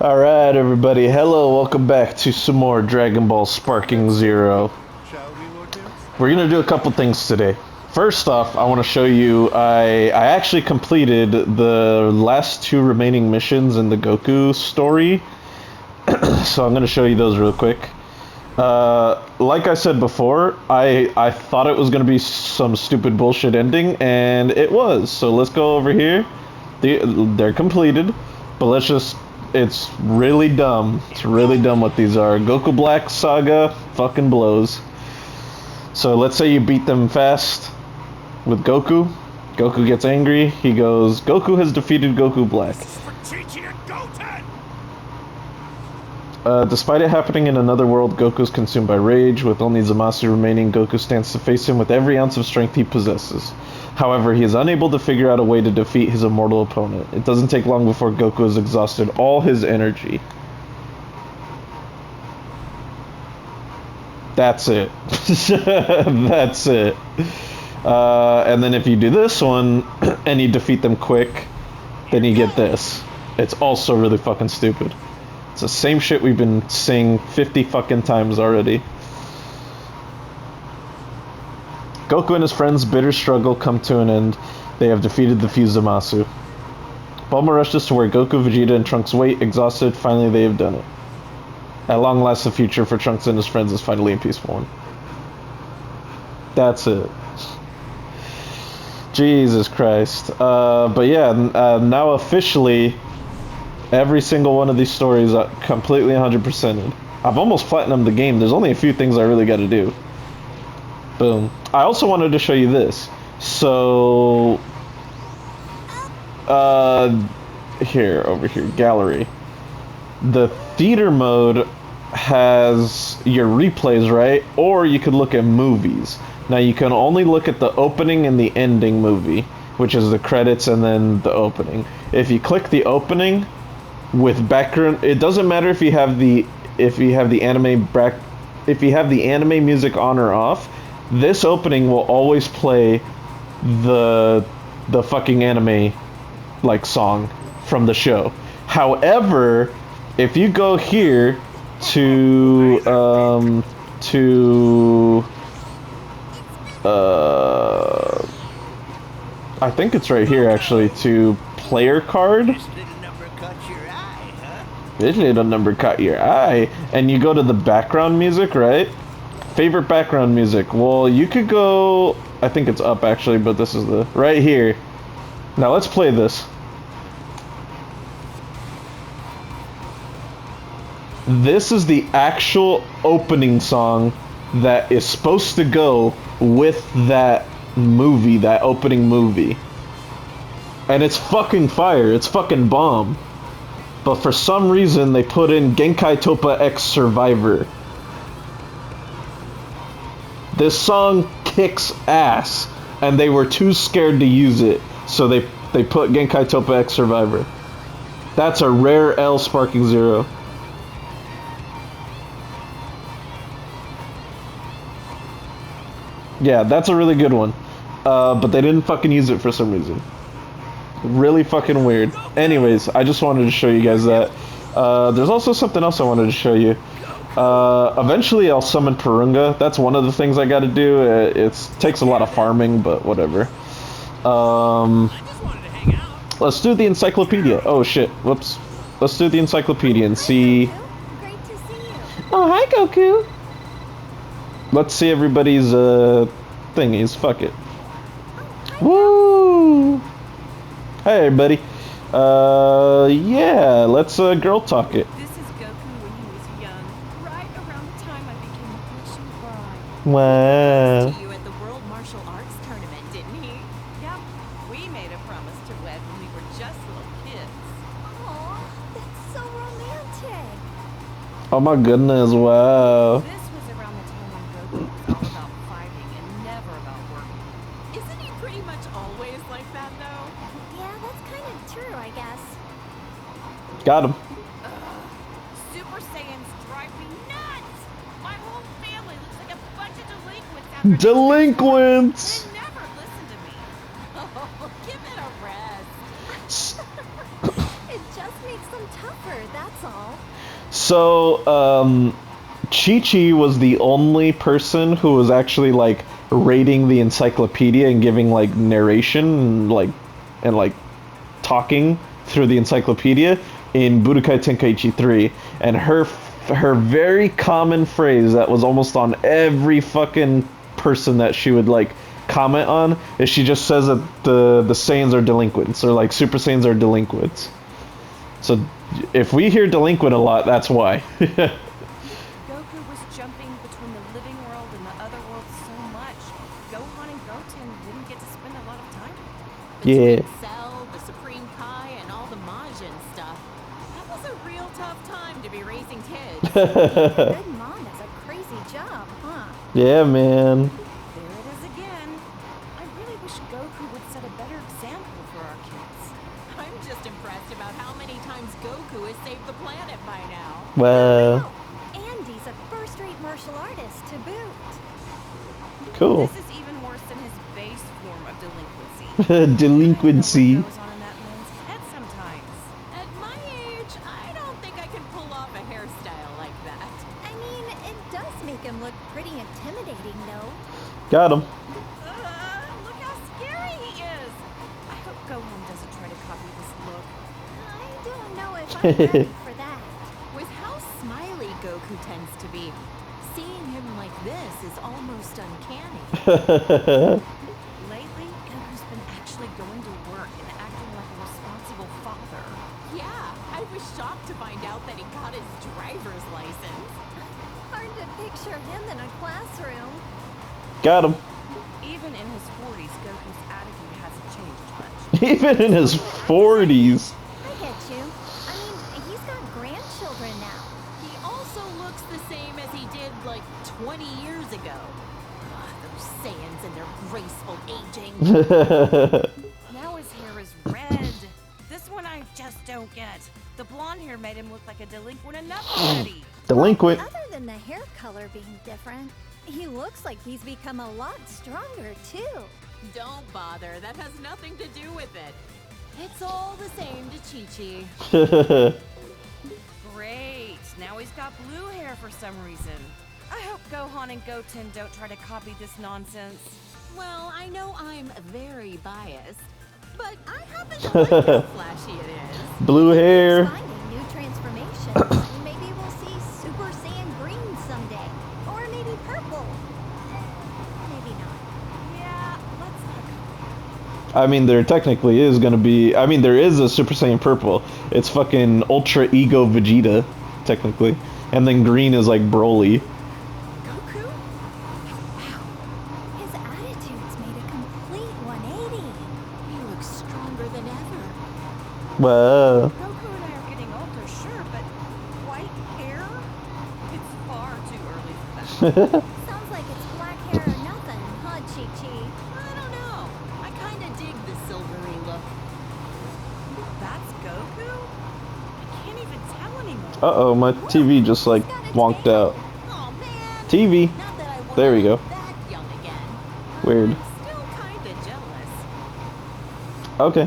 Alright, everybody. Hello, welcome back to some more Dragon Ball Sparking Zero. Shall we, Lord Prince? We're gonna do a couple things today. First off, I want to show you I actually completed the last two remaining missions in the Goku story. So I'm gonna show you those real quick. Like I said before, I thought it was gonna be some stupid bullshit ending, and it was. So let's go over here. They're completed, but let's just. It's really dumb. It's really dumb what these are. Goku Black Saga fucking blows. So let's say you beat them fast with Goku. Goku gets angry. He goes, Goku has defeated Goku Black. Despite it happening in another world, Goku is consumed by rage. With only Zamasu remaining, Goku stands to face him with every ounce of strength he possesses. However, he is unable to figure out a way to defeat his immortal opponent. It doesn't take long before Goku has exhausted all his energy. That's it. That's it. And then if you do this one, and you defeat them quick, then you get this. It's also really fucking stupid. It's the same shit we've been seeing 50 fucking times already. Goku and his friends' bitter struggle come to an end. They have defeated the fused Zamasu. Bulma rushes to where Goku, Vegeta, and Trunks wait, exhausted. Finally, they have done it. At long last, the future for Trunks and his friends is finally a peaceful one. That's it. Jesus Christ. But yeah, now officially, every single one of these stories are completely 100%ed. I've almost platinumed the game. There's only a few things I really got to do. Boom. I also wanted to show you this. So, here, over here, gallery. The theater mode has your replays, right? Or you could look at movies. Now you can only look at the opening and the ending movie, which is the credits and then the opening. If you click the opening with background, it doesn't matter if you have the anime music on or off. This opening will always play the fucking anime like song from the show. However, if you go here to I think it's right here actually, to player card. This little number caught your eye, and you go to the background music, right? Favorite background music. Well, you could go, I think it's up actually, but this is the right here. Now let's play this. This is the actual opening song that is supposed to go with that movie, that opening movie. And it's fucking fire. It's fucking bomb. But for some reason, they put in Genkai Toppa X Survivor. This song kicks ass, and they were too scared to use it, so they put Genkai Toppa X Survivor. That's a rare L Sparking Zero. Yeah, that's a really good one. But they didn't fucking use it for some reason. Really fucking weird. Anyways, I just wanted to show you guys that. There's also something else I wanted to show you. Eventually I'll summon Purunga. That's one of the things I gotta do. It takes a lot of farming, but whatever. Let's do the encyclopedia. Oh shit, whoops. Let's do the encyclopedia and see... Great to see you. Oh, hi Goku! Let's see everybody's, thingies. Fuck it. Woo! Hey everybody. Yeah, let's, girl talk it. This is Goku when he was young, right around the time I became a Grecian bride. Wow. To you at the World Martial Arts Tournament, didn't he? Yep. We made a promise to wed when we were just little kids. Aw, that's so romantic. Oh my goodness, wow. This was around the time when Goku was all about fighting and never about working. Isn't he pretty much always like that, though? Yeah, that's kind of true, I guess. Got him. Super Saiyans drive me nuts! My whole family looks like a bunch of delinquents after Delinquents! They never listen to me. Oh, give it a rest. It just makes them tougher, that's all. So, Chi-Chi was the only person who was actually, like, rating the encyclopedia and giving, like, narration and like, talking through the encyclopedia in Budokai Tenkaichi 3. And her very common phrase that was almost on every fucking person that she would, like, comment on is she just says that the Saiyans are delinquents, or, like, Super Saiyans are delinquents. So, if we hear delinquent a lot, that's why. Goku was jumping between the living world and the other world so much. Gohan and Goten didn't get to spend a lot of time. Yeah. Between Cell, the Supreme Kai, and all the Majin stuff, that was a real tough time to be raising kids. Good mom does a crazy job, huh? Yeah, man. There it is again. I really wish Goku would set a better example for our kids. I'm just impressed about how many times Goku has saved the planet by now. Well, And he's a first-rate martial artist to boot. cool. This is even worse than his base form of delinquency. Delinquency. What goes on in that man's head sometimes. At my age, I don't think I can pull off a hairstyle like that. I mean, it does make him look pretty intimidating, though. Got him. Look how scary he is. I hope Gohan doesn't try to copy this look. I don't know if I'm ready for that. With how smiley Goku tends to be, seeing him like this is almost uncanny. Lately, Goku's been actually going to work and acting like a responsible father. Yeah, I was shocked to find out that he got his driver's license. Hard to picture him in a classroom. Got him. Even in his 40s, Goku's attitude hasn't changed much. Even in his 40s. I get you. I mean, he's got grandchildren now. He also looks the same as he did, like, 20 years ago. Ugh, those Saiyans and their graceful aging. Now his hair is red. This one I just don't get. The blonde hair made him look like a delinquent enough already. Delinquent. Other than the hair color being different, he looks like he's become a lot stronger, too. Don't bother. That has nothing to do with it. It's all the same to Chi-Chi. Great. Now he's got blue hair for some reason. I hope Gohan and Goten don't try to copy this nonsense. Well, I know I'm very biased, but I happen to like how flashy it is. Blue hair. Finding new transformations. Maybe we'll see Super Saiyan Green someday. Or maybe purple. Maybe not. Yeah, let's not go there. I mean, there technically is gonna be. I mean, there is a Super Saiyan Purple. It's fucking Ultra Ego Vegeta, technically. And then green is like Broly. Goku? Wow. His attitude's made a complete 180. He looks stronger than ever. Well, Goku and I are getting older, sure, but white hair? It's far too early for that. Sounds like it's black hair or nothing, huh, Chi-Chi? I don't know. I kind of dig the silvery look. That's Goku? I can't even tell anymore. uh-oh, my TV just like wonked out. Oh man. TV. Not that I want There we to go. look that young again. Weird. I'm still kind of jealous. Okay.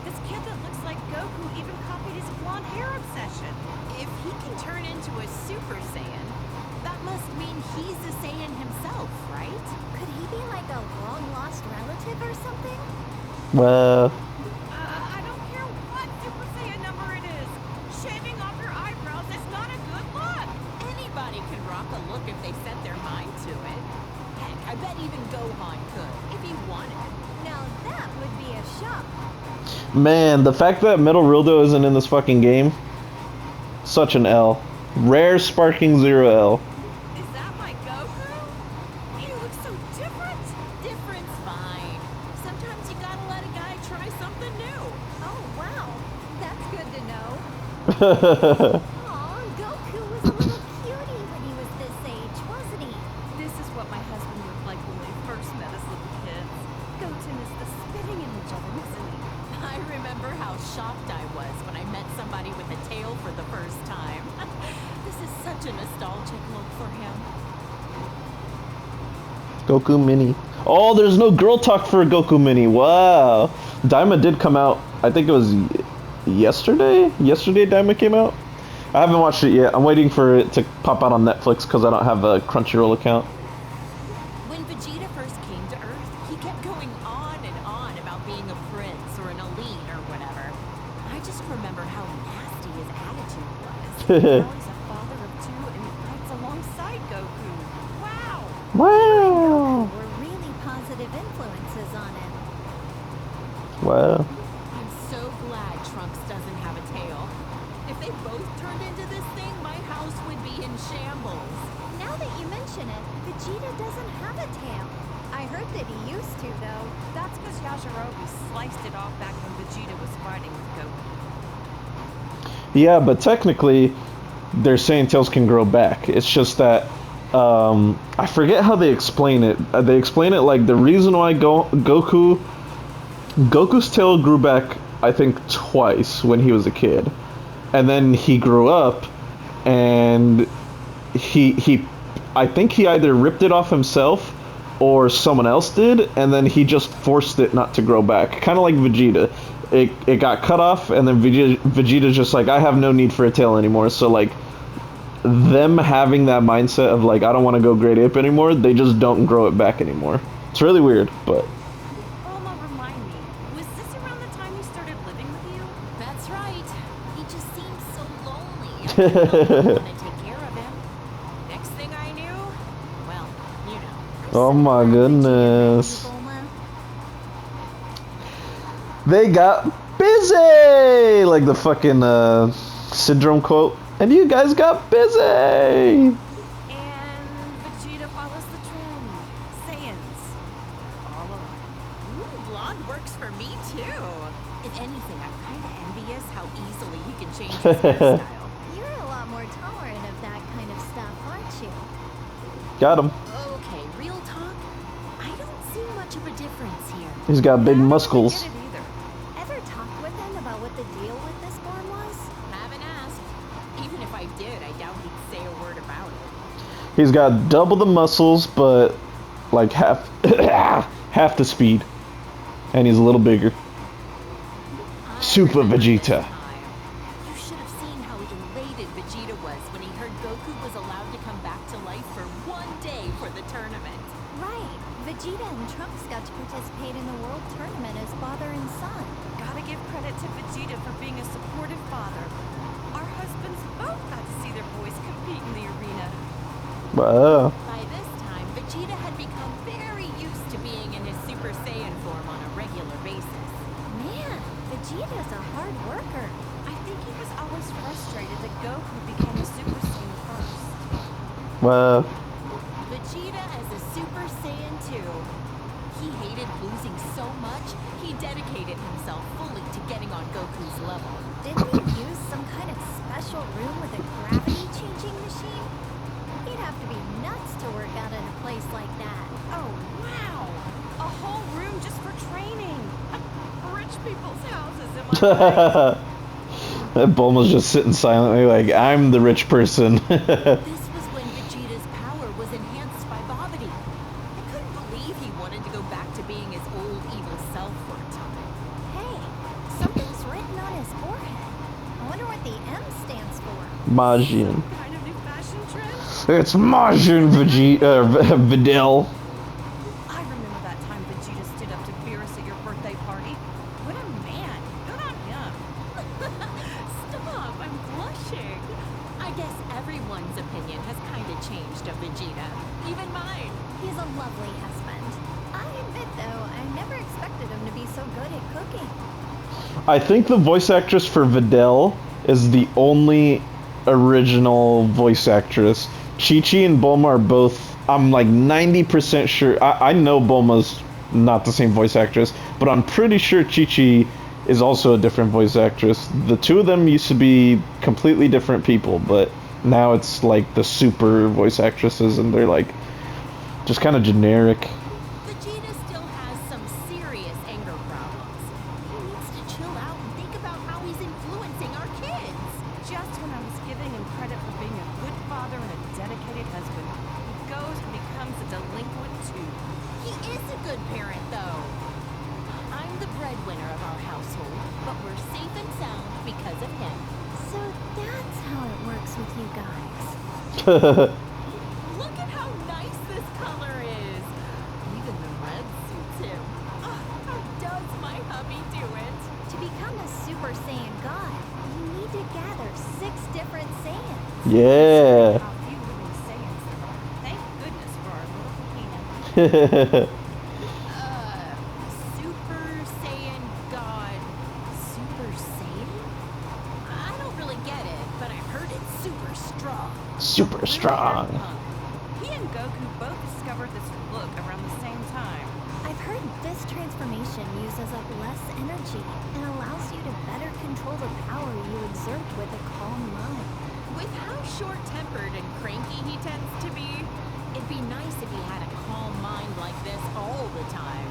This kid that looks like Goku even copied his blonde hair obsession. If he can turn into a Super Saiyan, that must mean he's a Saiyan himself, right? Could he be like a long-lost relative or something? Well, I don't care what Super Saiyan number it is. Shaving off your eyebrows is not a good look. Anybody can rock a look if they set their mind to it. Heck, I bet even Gohan could, if he wanted. Now that would be a shock. man, the fact that Metal Rildo isn't in this fucking game, such an L. Rare Sparking Zero L. Is that my Goku? He looks so different. Different's fine. Sometimes you gotta let a guy try something new. Oh, wow. That's good to know. Aw, Goku was a little cutie when he was this age, wasn't he? This is what my husband looked like when we first met as little kids. Goten is the spitting image of him, isn't he? I remember how shocked I was when I met somebody with a tail for the first time. This is such a nostalgic look for him. Goku Mini. Oh, there's no girl talk for Goku Mini. Wow. Daima did come out. I think it was yesterday. Yesterday, Daima came out. I haven't watched it yet. I'm waiting for it to pop out on Netflix because I don't have a Crunchyroll account. When Vegeta first came to Earth, he kept going on and on about being a prince or an elite or whatever. I just remember how nasty his attitude was. Now he's a father of two and fights alongside Goku. Wow! Wow. Were really positive influences on him. Wow. I'm so glad Trunks doesn't have a tail. If they both turned into this thing, my house would be in shambles. Now that you mention it, Vegeta doesn't have a tail. I heard that he used to, though. That's because Yajirobe sliced it off back when Vegeta was fighting with Goku. Yeah, but technically, their Saiyan tails can grow back. It's just that I forget how they explain it. They explain it like the reason why Goku's tail grew back, I think, twice when he was a kid, and then he grew up, and I think he either ripped it off himself or someone else did, and then he just forced it not to grow back. Kind of like Vegeta. It got cut off, and then Vegeta's just like, I have no need for a tail anymore. So like, them having that mindset of like, I don't want to go Great Ape anymore, they just don't grow it back anymore. It's really weird, but Bulma, remind me, was this around the time he started living with you? That's right. He just seemed so lonely. I didn't know who wanted to take care of him. Next thing I knew, well, you know. oh my goodness. Bulma. They got busy! Like the fucking syndrome quote. And you guys got busy! And Vegeta follows the trend. Saiyans. All alone. Ooh, blonde works for me too. If anything, I'm kind of envious how easily he can change his hairstyle. You're a lot more tolerant of that kind of stuff, aren't you? Got him. Okay, real talk. I don't see much of a difference here. He's got big I don't really muscles. get it either. Ever talk with him about what the deal with this form was? Haven't asked. Even if I did, I doubt he'd say a word about it. He's got double the muscles, but like half half the speed. And he's a little bigger. I Super remember this Vegeta. time. You should have seen how elated Vegeta was when he heard Goku was allowed to come back to life for one day for the tournament. Right. Vegeta and Trunks got to participate in the World Tournament as father and son. Gotta give credit to Vegeta for being a supportive father. Our husbands both got to see their boys compete in the arena. Wow. By this time, Vegeta had become very used to being in his Super Saiyan form on a regular basis. Man, Vegeta's a hard worker. I think he was always frustrated that Goku became a Super Saiyan first. Wow. Vegeta as a Super Saiyan 2. He hated losing so much, he dedicated himself fully to getting on Goku's level. Didn't he use some kind of special room with a gravity-changing machine? He'd have to be nuts to work out in a place like that. Oh, wow! A whole room just for training. Rich people's houses, am I right? That Bulma's just sitting silently like, I'm the rich person. This was when Vegeta's power was enhanced by Babidi. I couldn't believe he wanted to go back to being his old evil self for a time. Hey, something's written on his forehead. I wonder what the M stands for. Majin. Some kind of new fashion trend? It's Majin Videl. I remember that time Vegeta stood up to Beerus at your birthday party. What a man! Good on him. Stop, I'm blushing. I guess everyone's opinion has kind of changed of Vegeta. Even mine. He's a lovely husband. I admit, though, I never expected him to be so good at cooking. I think the voice actress for Videl is the only original voice actress. Chi-Chi and Bulma are both, I'm like 90% sure. I know Bulma's not the same voice actress, but I'm pretty sure Chi-Chi is also a different voice actress. The two of them used to be completely different people, but now it's like the super voice actresses, and they're like just kind of generic. Vegeta still has some serious anger problems. He needs to chill out and think about how he's influencing our kids. Just when I was giving him credit for being a good father and a dedicated husband, he goes and becomes a delinquent too. He is a good parent, though. I'm the breadwinner of our household, but we're safe and sound Look at how nice this color is. Even the red suits him. Oh, how does my hubby do it? To become a Super Saiyan God, you need to gather 6 different Saiyans. Yeah. How few living Saiyans there are. Thank goodness for our little Kanan. Super Saiyan God. Super Saiyan? I don't really get it, but I've heard it's super strong. Super strong. He and Goku both discovered this look around the same time. I've heard this transformation uses up less energy and allows you to better control the power you exert with a calm mind. With how short-tempered and cranky he tends to be, it'd be nice if he had a calm mind like this all the time.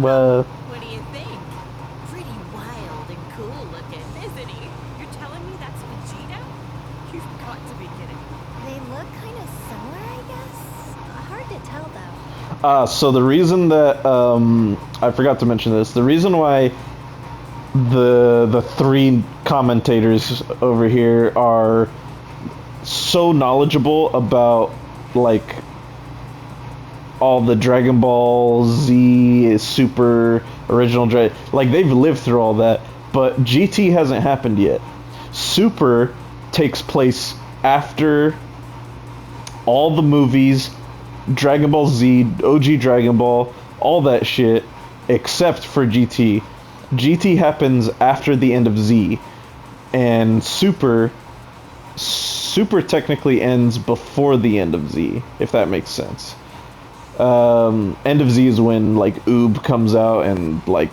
Well, What do you think? Pretty wild and cool looking, isn't he? You're telling me that's Vegeta? You've got to be kidding. They look kind of similar, I guess. Hard to tell though. so the reason that I forgot to mention this, the reason why the 3 commentators over here are so knowledgeable about like all the Dragon Ball Z Super original like they've lived through all that, but GT hasn't happened yet. Super takes place after all the movies, Dragon Ball Z, OG Dragon Ball, all that shit, except for GT. GT happens after the end of Z, and Super technically ends before the end of Z, if that makes sense. End of Z is when like Oob comes out and like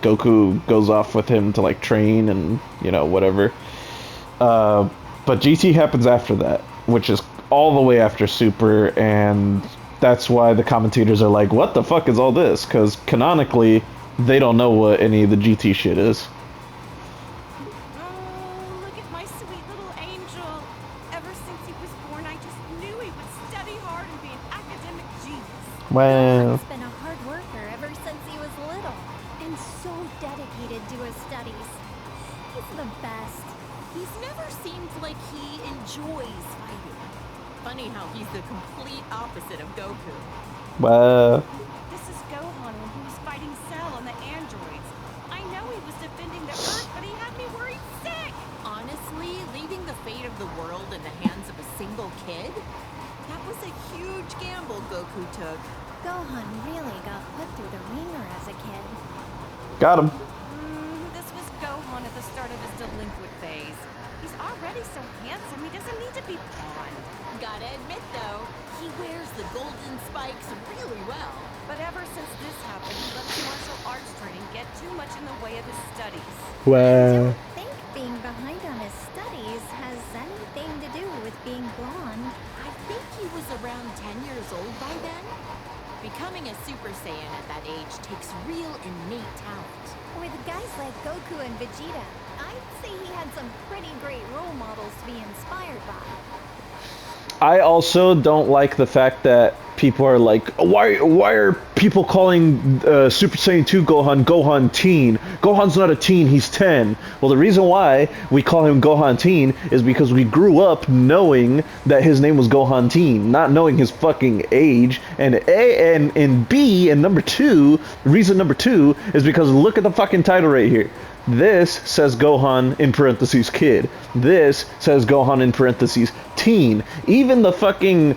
Goku goes off with him to like train and you know whatever. But GT happens after that, which is all the way after Super, and that's why the commentators are like, what the fuck is all this? Because canonically, they don't know what any of the GT shit is. Oh, look at my sweet little angel. Ever since he was born, I just knew he would study hard and be an academic genius. Well, Gohan's been a hard worker ever since he was little, and so dedicated to his studies. He's the best. He's never seemed like he enjoys fighting. Funny how he's the complete opposite of Goku. well, This is Gohan when he was fighting Cell on the androids. I know he was defending the Earth, but he had me worried sick. Honestly, leaving the fate of the world in the hands of a single kid? That was a huge gamble Goku took. Gohan really got put through the ringer as a kid. got him. This was Gohan at the start of his delinquent phase. He's already so handsome, he doesn't need to be pawned. Gotta admit though, he wears the golden spikes really well. But ever since this happened, he let his martial arts training get too much in the way of his studies. Well, I think being behind on his studies has anything to do with being blonde. I think he was around 10 years old by then. Becoming a Super Saiyan at that age takes real innate talent. With guys like Goku and Vegeta, I'd say he had some pretty great role models to be inspired by. I also don't like the fact that people are like, why are people calling Super Saiyan 2 Gohan teen? Gohan's not a teen, he's 10. Well, the reason why we call him Gohan teen is because we grew up knowing that his name was Gohan teen, not knowing his fucking age. And B, and reason number two is because look at the fucking title right here. This says Gohan in parentheses kid. This says Gohan in parentheses teen. Even the fucking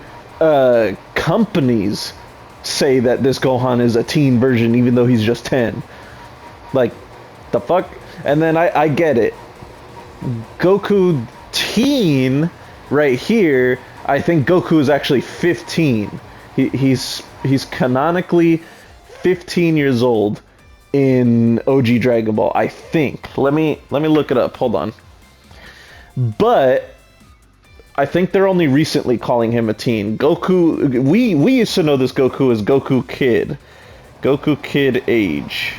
companies say that this Gohan is a teen version even though he's just 10. Like, the fuck? And then I get it. Goku teen right here, I think Goku is actually 15. He's canonically 15 years old in OG Dragon Ball, I think. Let me look it up. Hold on. But I think they're only recently calling him a teen. Goku, we used to know this Goku as Goku Kid. Goku Kid age.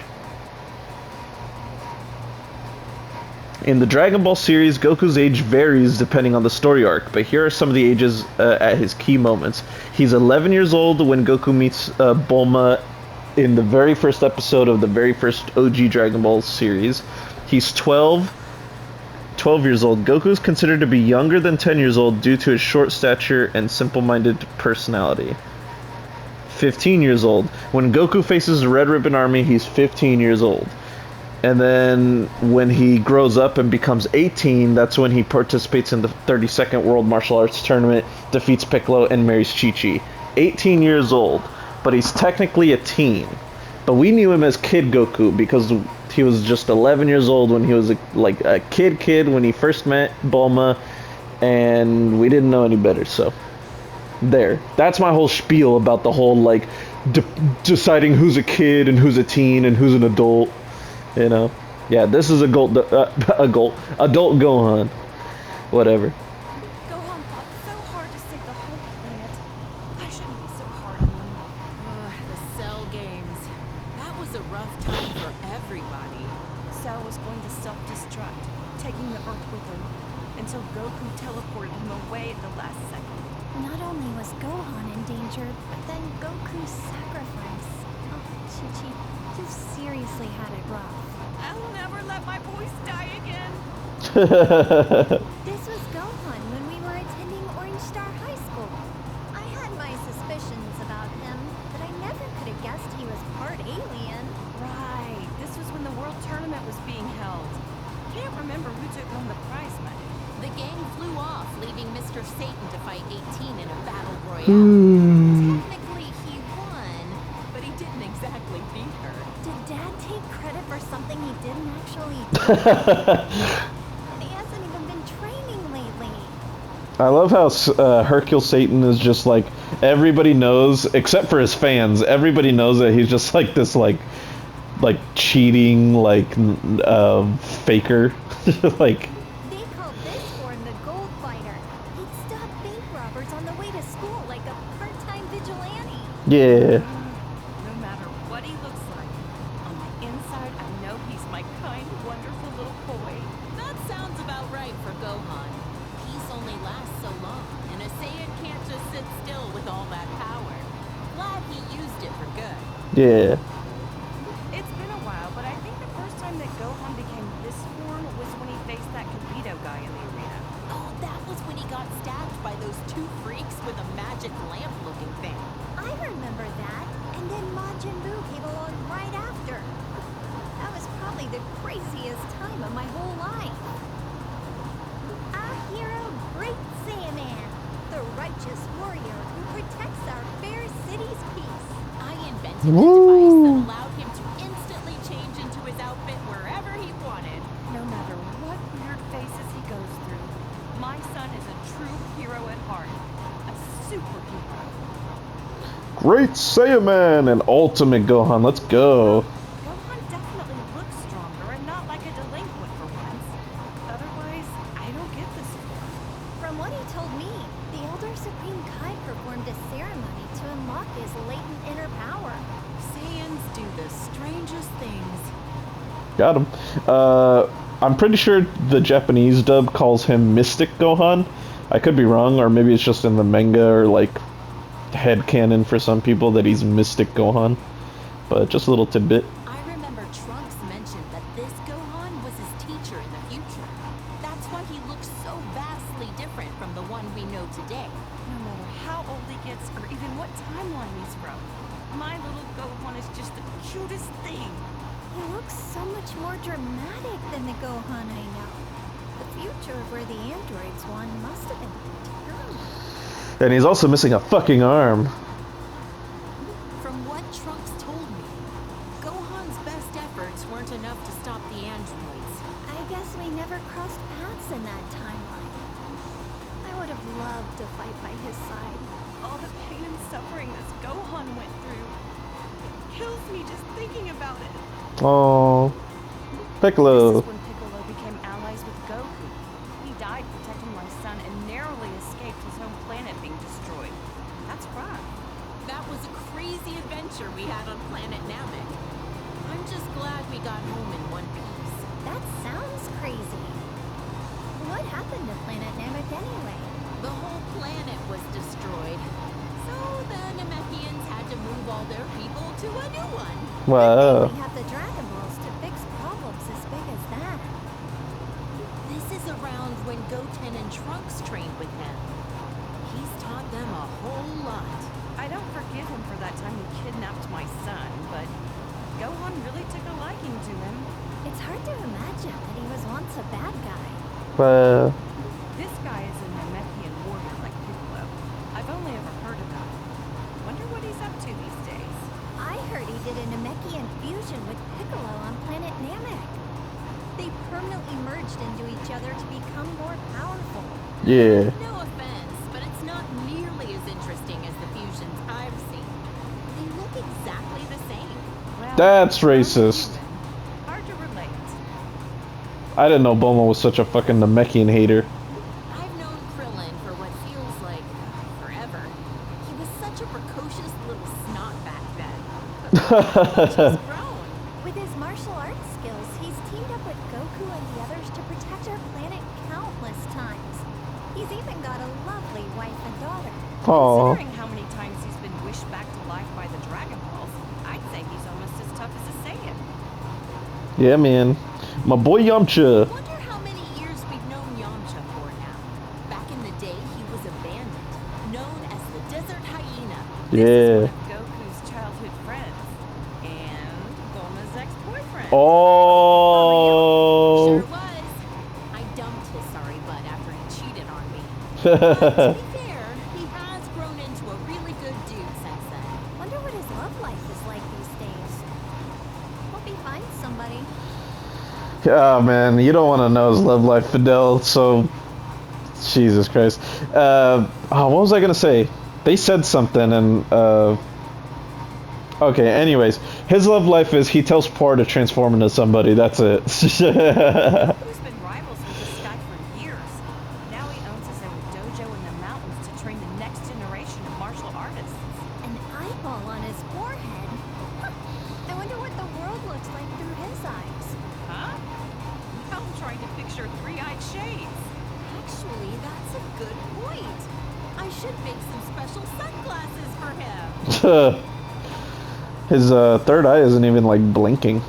In the Dragon Ball series, Goku's age varies depending on the story arc, but here are some of the ages at his key moments. He's 11 years old when Goku meets Bulma in the very first episode of the very first OG Dragon Ball series. He's 12 12 years old. Goku is considered to be younger than 10 years old due to his short stature and simple-minded personality. 15 years old. When Goku faces the Red Ribbon Army, he's 15 years old. And then when he grows up and becomes 18, that's when he participates in the 32nd World Martial Arts Tournament, defeats Piccolo, and marries Chi-Chi. 18 years old, but he's technically a teen. But we knew him as Kid Goku because he was just 11 years old when he was a kid when he first met Bulma, and we didn't know any better, so there. That's my whole spiel about the whole, like, deciding who's a kid and who's a teen and who's an adult. You know, yeah, this is adult Gohan. Whatever. Gohan fought so hard to save the whole planet. I shouldn't be so hard on him. The Cell Games. That was a rough time for everybody. Cell was going to self-destruct, taking the Earth with him, until Goku teleported him away at the last second. Not only was Gohan endangered, but then Goku's sacrifice. Oh, Chi-Chi, you seriously had it rough. I'll never let my boys die again. This was Gohan when we were attending Orange Star High School. I had my suspicions about him, but I never could have guessed he was part alien. Right. This was when the World Tournament was being held. Can't remember who took home the prize money. The gang flew off, leaving Mr. Satan to fight 18 in a battle royale. Technically, he won, but he didn't exactly beat her. Did Dad take credit for something he didn't actually do? And he hasn't even been training lately. I love how Hercule Satan is just like, everybody knows, except for his fans, everybody knows that he's just like this, like cheating, faker. Like, They called this form the Gold Fighter. He'd stop bank robbers on the way to school like a part-time vigilante. yeah. No matter what he looks like, on the inside I know he's my kind, wonderful little boy. That sounds about right for Gohan. Peace only lasts so long, and a Saiyan can't just sit still with all that power. Glad he used it for good. Yeah. It's been a while, but I think the first time that Gohan became this form was when he faced that Kibito guy in the arena. Oh, that was when he got stabbed by those two freaks with a magic lamp-looking thing. I remember that. And then Majin Buu came along right after. That was probably the craziest time of my whole life. Our hero, Great Saiyaman, the righteous warrior who protects our fair city's peace. I invented a device that allowed him to instantly change into his outfit wherever he wanted. No matter what weird phases he goes through, my son is a true hero at heart. A superhero. Great Saiyaman and Ultimate Gohan. Let's go. Gohan definitely looks stronger and not like a delinquent for once. Otherwise, I don't get this form. From what he told me, the Elder Supreme Kai performed a ceremony to unlock his latent inner power. Saiyans do the strangest things. Got him. I'm pretty sure the Japanese dub calls him Mystic Gohan. I could be wrong, or maybe it's just in the manga or like headcanon for some people that he's Mystic Gohan. But just a little tidbit. I remember Trunks mentioned that this Gohan was his teacher in the future. That's why he looks so vastly different from the one we know today. No matter how old he gets or even what timeline he's from, my little Gohan is just the cutest thing. He looks so much more dramatic than the Gohan I know. The future of where the androids won must have been terrible. And he's also missing a fucking arm. From what Trunks told me, Gohan's best efforts weren't enough to stop the androids. I guess we never crossed paths in that timeline. I would have loved to fight by his side. All the pain and suffering this Gohan went through kills me just thinking about it. Oh, This Piccolo. is when Piccolo became allies with Goku. He died protecting my son and narrowly escaped his home planet being destroyed. That's rough. That was a crazy adventure we had on planet Namek. I'm just glad we got home in one piece. That sounds crazy. What happened to Planet Namek anyway? The whole planet was destroyed. So the Namekians had to move all their people to a new one. Wow. We have the Dragon Balls to fix problems as big as that. This is a when Goten and Trunks trained with him. He's taught them a whole lot. I don't forgive him for that time he kidnapped my son, but Gohan really took a liking to him. It's hard to imagine that he was once a bad guy. Well, This guy is a Namekian warrior like Piccolo. I've only ever heard about him. Wonder what he's up to these days. I heard he did a Namekian fusion with Piccolo on planet Namek. They permanently merged into each other to become more powerful. yeah. No offense, but it's not nearly as interesting as the fusions I've seen. They look exactly the same. Well, That's I'm racist. human. Hard to relate. I didn't know Bulma was such a fucking Namekian hater. I've known Krillin for what feels like forever. He was such a precocious little snot back then. But he's grown. With his martial arts skills, he's teamed up with Goku and the others to protect our planet countless times. He's even got a lovely wife and daughter. Aw. Considering how many times he's been wished back to life by the Dragon Balls, I'd say he's almost as tough as a Saiyan. Yeah, man. My boy Yamcha. Wonder how many years we've known Yamcha for now. Back in the day, he was a bandit, known as the Desert Hyena. This is Yeah. one of Goku's childhood friends. And Bulma's ex-boyfriend. Oh. Sure was. I dumped his sorry butt after he cheated on me. But to be fair, he has grown into a really good dude since then. Wonder what his love life is like these days. Hope he finds somebody. Oh man, you don't want to know his love life, Fidel. So, Jesus Christ. What was I gonna say? They said something, and okay. Anyways, his love life is he tells Por to transform into somebody. That's it. Goku's been rivals with this guy for years. Now he owns his own dojo in the mountains to train the next generation of martial artists. An eyeball on his forehead. Huh. I wonder what the world looks like through his eyes. Huh? Now I'm trying to picture three-eyed shades. Actually, that's a good point. I should make some special sunglasses for him. His third eye isn't even like blinking.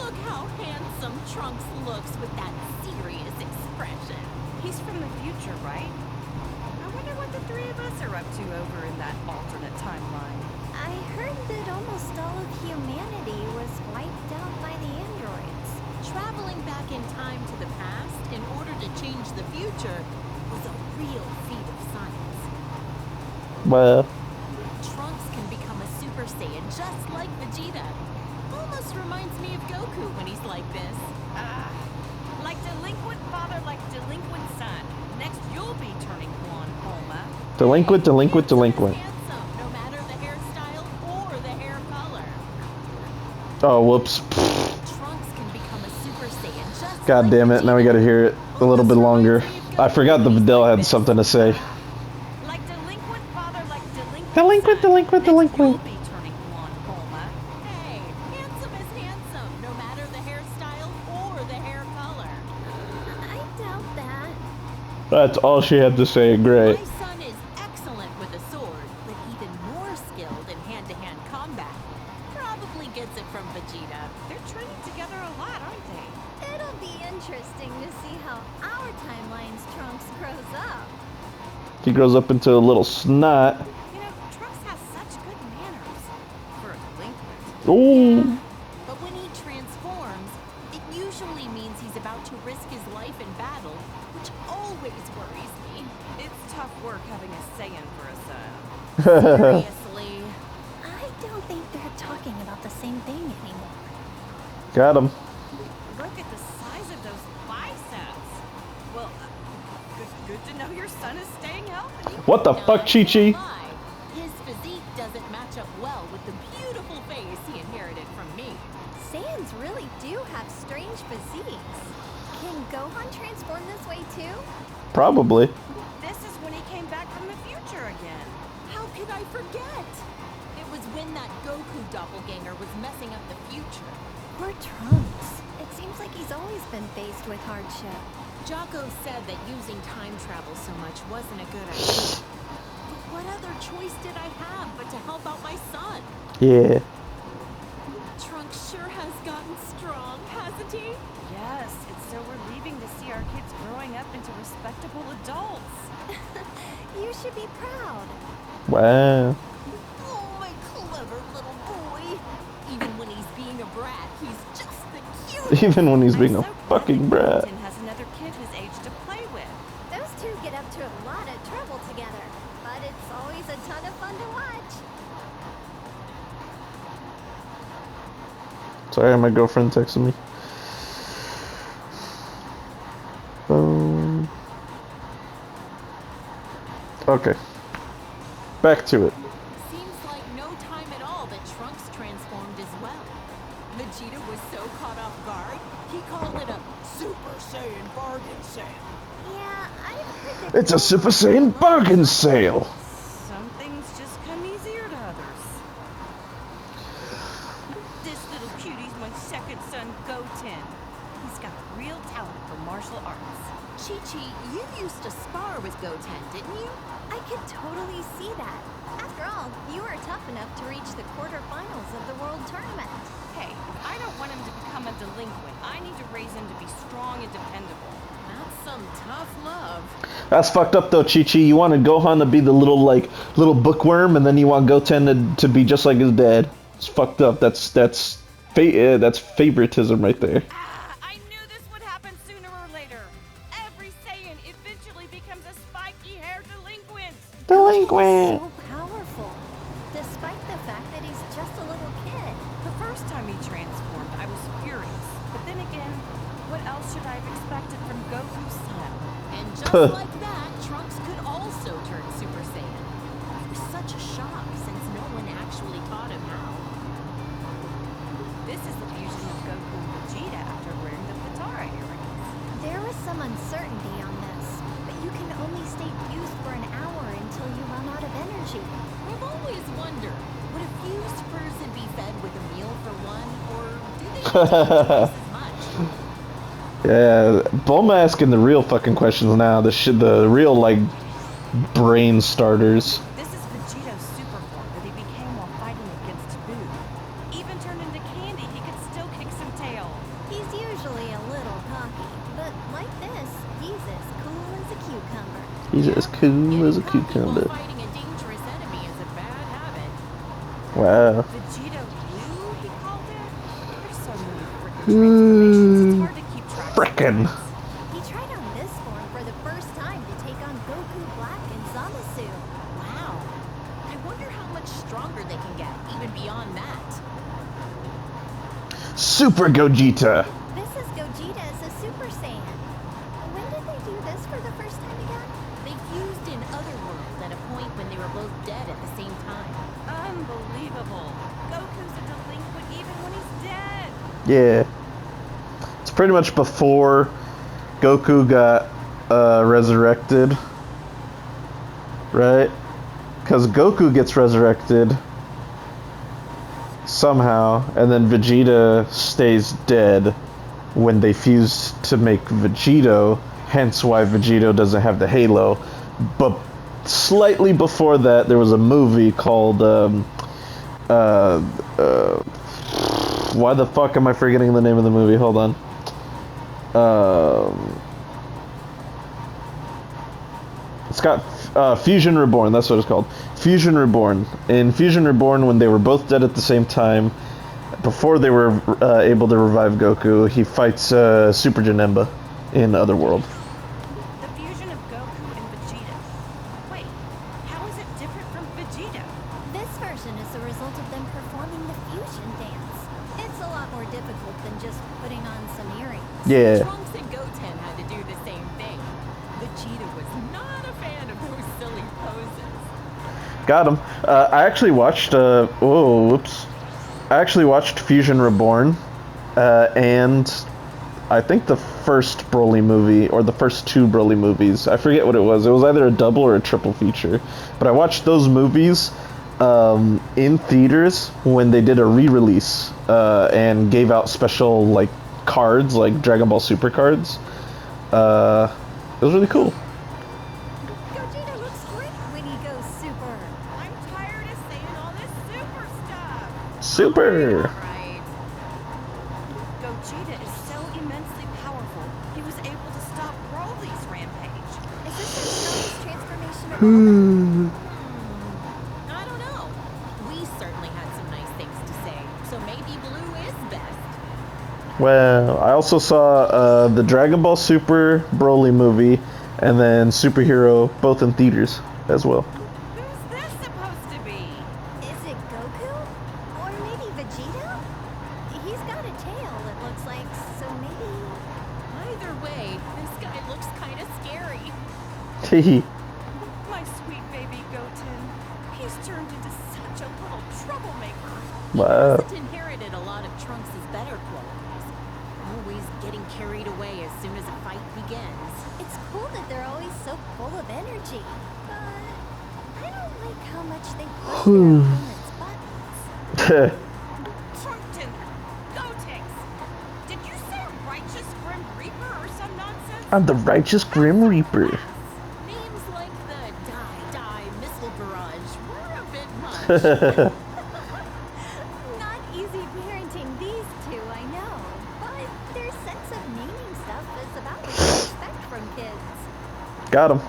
Look how handsome Trunks looks with that serious expression. He's from the future, right? I wonder what the three of us are up to over in that alternate timeline. I heard that almost all of humanity was wiped out by the androids. Traveling back in time to the past in order to change the future was a real feat of science. Well, Trunks can become a Super Saiyan just like Vegeta. Almost reminds me of Goku when he's like this. Like delinquent father, like delinquent son. Next, you'll be turning one, Bulma. delinquent, delinquent, delinquent. Handsome, no matter the hairstyle or the hair color. Oh, whoops. Trunks can become a Super Saiyan just God like damn it! Now we gotta hear it a little bit longer. I forgot the Videl had something to say. Like delinquent father, like delinquent Delinquent, son. delinquent, Next, delinquent. You'll be turning one, Bulma. Hey, handsome is handsome, no matter the hairstyle or the hair color. I doubt that. That's all she had to say. Great. My son is excellent with a sword, but even more skilled in hand-to-hand combat. Probably gets it from Vegeta. They're training together a lot, aren't they? It'll be interesting to see how our timeline's Trunks grows up. He grows up into a little snot. You know, Trunks has such good manners for a delinquent. Ooh. But when he transforms, it usually means he's about to risk his life in battle, which always worries me. It's tough work having a Saiyan for a son. Seriously. I don't think they're talking about the same thing anymore. Got him. Look at the size of those biceps. Well, good to know your son is staying healthy. What the fuck, Chi Chi? Lie. His physique doesn't match up well with the beautiful face he inherited from me. Saiyans really do have strange physiques. Can Gohan transform this way too? Probably. This is when he came back from the future again. How could I forget? It was when that Goku doppelganger was messing up the future. Poor Trunks. It seems like he's always been faced with hardship. Jocko said that using time travel so much wasn't a good idea. But what other choice did I have but to help out my son? Yeah. Trunks sure has gotten strong, hasn't Chi? Yes, it's so relieving to see our kids growing up into respectable adults. You should be proud. Wow. Oh, my clever little boy. Even when he's being a brat, he's just the cutest. Even when he's I'm being a so glad fucking that brat. Quentin has another kid his age to play with. Those two get up to a lot of trouble together, but it's always a ton of fun to watch. Sorry, my girlfriend texted me. Okay. Back to it. Seems like no time at all that Trunks transformed as well. Vegeta was so caught off guard, he called it a Super Saiyan bargain sale. Yeah, I've heard that. It's a Super Saiyan bargain sale. Some things just come easier to others. This little cutie's my second son, Goten. He's got real talent for martial arts. Chi-Chi, you used to spar with Goten, didn't you? I could totally see that. After all, you were tough enough to reach the quarterfinals of the World Tournament. Hey, I don't want him to become a delinquent. I need to raise him to be strong and dependable. That's some tough love. That's fucked up though, Chi-Chi. You wanted Gohan to be the little bookworm, and then you want Goten to be just like his dad. It's fucked up. That's favoritism right there. Ah, I knew this would happen sooner or later. Every Saiyan eventually becomes a spiky-haired delinquent. Delinquent. So powerful, despite the fact that he's just a little kid. The first time he transformed, I was furious. But then again, what else should I have expected from Goku's son? And just like that, Trunks could also turn Super Saiyan. It was such a shock since no one actually taught him how. This is the fusion of Goku and Vegeta after wearing the Potara earrings. There was some uncertainty on this, but you can only stay fused for an hour until you run out of energy. I've always wondered, would a fused person be fed with a meal for one, or do they eat twice as much? Yeah, Bulma asking the real fucking questions now. The real brain starters. This is Vegeto's super form that he became while fighting against Boo. Even turned into candy, he could still kick some tail. He's usually a little cocky, but like this, he's as cool as a cucumber. He's as cool as a Getting cocky cucumber. while fighting a dangerous enemy is a bad habit. Wow. Vegeta Blue, he called it? There's so many freaking transformations, it's hard to keep track. Frickin'. He tried on this form for the first time to take on Goku Black and Zamasu. Wow. I wonder how much stronger they can get, even beyond that. Super Gogeta. This is Gogeta as a Super Saiyan. When did they do this for the first time again? They fused in Otherworld at a point when they were both dead at the same time. Unbelievable. Goku's a delinquent even when he's dead. Yeah. It's pretty much before Goku got resurrected. Right? Because Goku gets resurrected somehow, and then Vegeta stays dead when they fuse to make Vegito, hence why Vegito doesn't have the halo. But slightly before that, there was a movie called why the fuck am I forgetting the name of the movie? Hold on. It's got Fusion Reborn. That's what it's called. Fusion Reborn. In Fusion Reborn, when they were both dead at the same time, before they were able to revive Goku, he fights Super Janemba in Otherworld. The fusion of Goku and Vegeta. Wait, how is it different from Vegeta? This version is the result of them performing the fusion dance. It's a lot more difficult than just putting on some earrings. Yeah. Trunks and Goten had to do the same thing. Vegeta was not a fan of those silly poses. Got him. I actually watched. I actually watched Fusion Reborn, and I think the first Broly movie, or the first two Broly movies. I forget what it was. It was either a double or a triple feature. But I watched those movies in theaters when they did a re-release and gave out special cards, like Dragon Ball Super cards. It was really cool. Gogeta looks great when he goes super. I'm tired of saying all this super stuff. Super. Right. Gogeta is so I don't know. We certainly had some nice things to say, so maybe blue is best. Well, I also saw the Dragon Ball Super Broly movie and then Superhero, both in theaters as well. Who's this supposed to be? Is it Goku? Or maybe Vegeta? He's got a tail, it looks like, so maybe... Either way, this guy looks kind of scary. Hehe. My sweet baby Goten. He's turned into such a little troublemaker. Wow. He inherited a lot of Trunks' better qualities. Always getting carried away as soon as a fight begins. It's cool that they're always so full of energy, but I don't like how much they push their opponent's buttons. Trunkton! Gotenks! Did you say righteous Grim Reaper or some nonsense? I'm the righteous Grim Reaper. Names like the Die Missile Barrage were a bit much. Not easy parenting these two, I know, but their sense of naming stuff is about what you expect from kids. Got him. Oh,